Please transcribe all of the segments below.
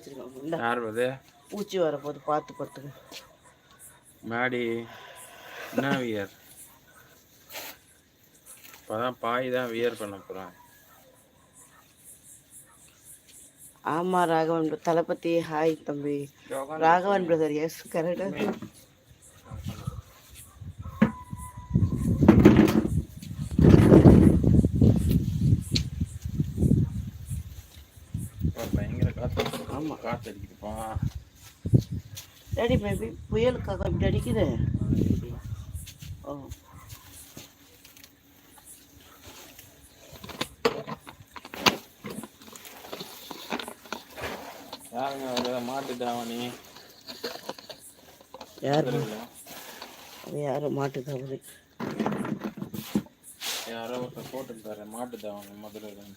வச்சிருக்காங்க. யார் அது? பூச்சி வரப்போது பார்த்து பார்த்துங்க. மாடி என்ன வியர்? இப்போதான் பாய் தான் வியர் பண்ண போகிறேன். ஆமாம் ராகவன் தளபதி. ஹாய் தம்பி ராகவன் பிரதர். எஸ் கரெக்டாக. பயங்கர காற்று. ஆமாம் காற்று அடிக்குதுப்பா. டேடி மேபி புயலுக்காக இப்படி அடிக்குது. ஓ யாருங்க ஒரு மாட்டு தாவணி? யாரு அது? யாரோ மாட்டு தாவணி யாரோ ஒருத்தர் போட்டுருந்தாரு மாட்டு தாவணி மதுரையில்.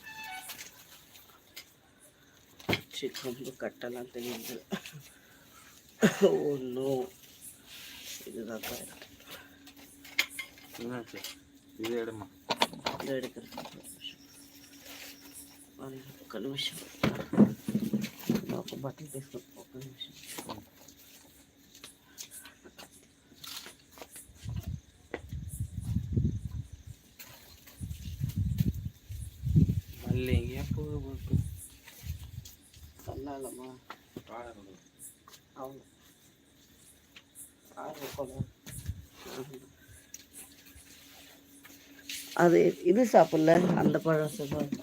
ரொம்ப கட்டெல்லாம் தெரியுது. ஒன்றும் இதுதான் என்னாச்சு? இது எடுமா. இதை எடுக்கிறேன். ఒక నిమిషం ఒక బట్టలు తీసుకొని ఒక నిమిషం. మళ్ళీ ఎప్పుడు చల్లాలమ్మా. అవును அது இது சாப்பிடல அந்த பழம் சொல்லுவாங்க.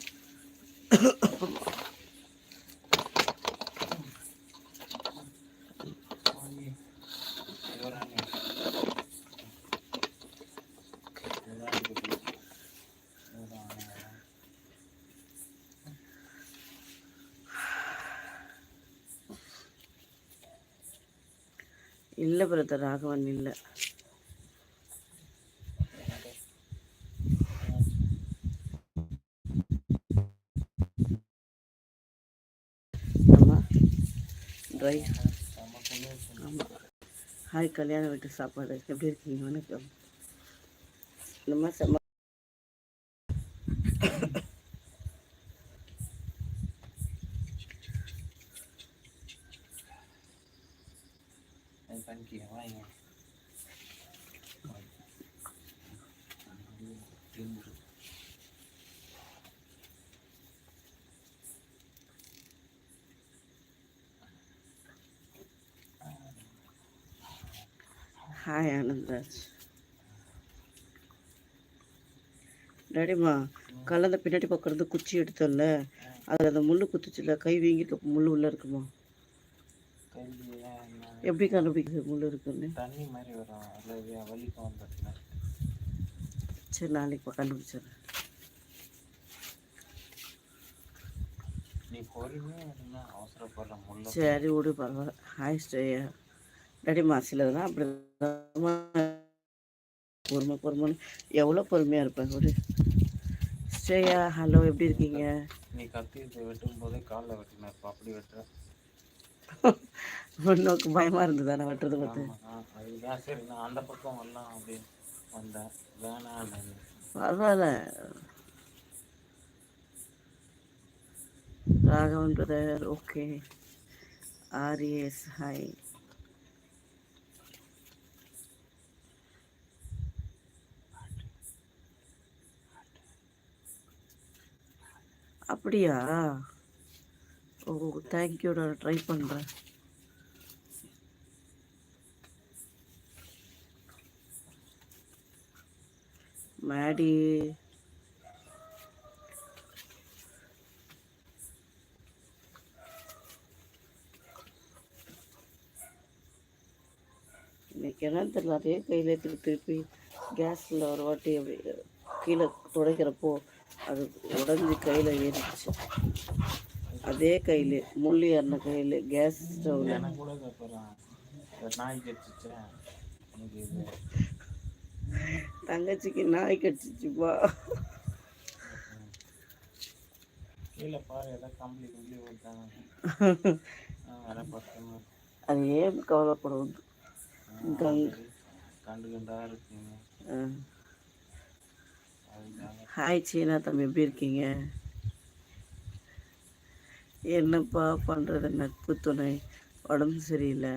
இல்லை பிரதர் ராகவன் இல்லை. ட்ரை. ஆமாம். ஹாய் கல்யாண வீட்டு சாப்பாடு எப்படி இருக்கீங்க? வணக்கம். நம்ம செம்ம ஹாய் ஆனந்த்ராஜ். டேடிமா கலந்த பின்னாடி பக்கம் குச்சி எடுத்தோம்ல, அதில் அந்த முள் குத்துச்சுல, கை வீங்கிட்டு முள் உள்ள இருக்குமா? எப்படி கண்டுபிடிக்கிறது முள் இருக்குன்னு? தண்ணி மாதிரி வரும். சரி நாளைக்கு கண்டுபிடிச்சிடுறேன். நீ பொறுமையா அவசரப்படுற முள்ள. சரி விடு பரவாயில்ல. ஹாய் ஸ்ரேயா. டேடிமா சிலதுதான் அப்படி பொறுமை எவ்வளோ பொறுமையாக இருப்பேன். ஒரு ஸ்ரேயா ஹலோ எப்படி இருக்கீங்க? நீ கத்தி வெட்டும் போதே காலில் வெட்டினா அப்படி வெட்டுற. உனக்கு பயமாக இருந்ததா நான் வெட்டுறது பார்த்து? அதுதான் சரி நான் அந்த பக்கம் வரலாம் அப்படின்னு வந்தேன். வேணாம் பரவாயில்ல. Raghavan brother okay. RS hi. அப்படியா? ஓ தேங்க்யூ. நான் ட்ரை பண்ணுறேன். மேடி இன்னைக்கு என்னன்னு தெரியல, அதே கையில் திருப்பி கேஸில் ஒரு வாட்டி அப்படி கீழே துடைக்கிறப்போ அது உடஞ்சி கையில் ஏறிடுச்சு. அதே கையில் முள் ஏறின கையில் கேஸ் ஸ்டவ்வில். தங்கச்சிக்கு நாய் கடிச்சிச்சுப்பா. அது ஏன் கவலைப்படும்? ஹாய் சீனா தம்பி எப்படி இருக்கீங்க? என்னப்பா பண்ணுறது, நட்பு துணை உடம்பு சரியில்லை.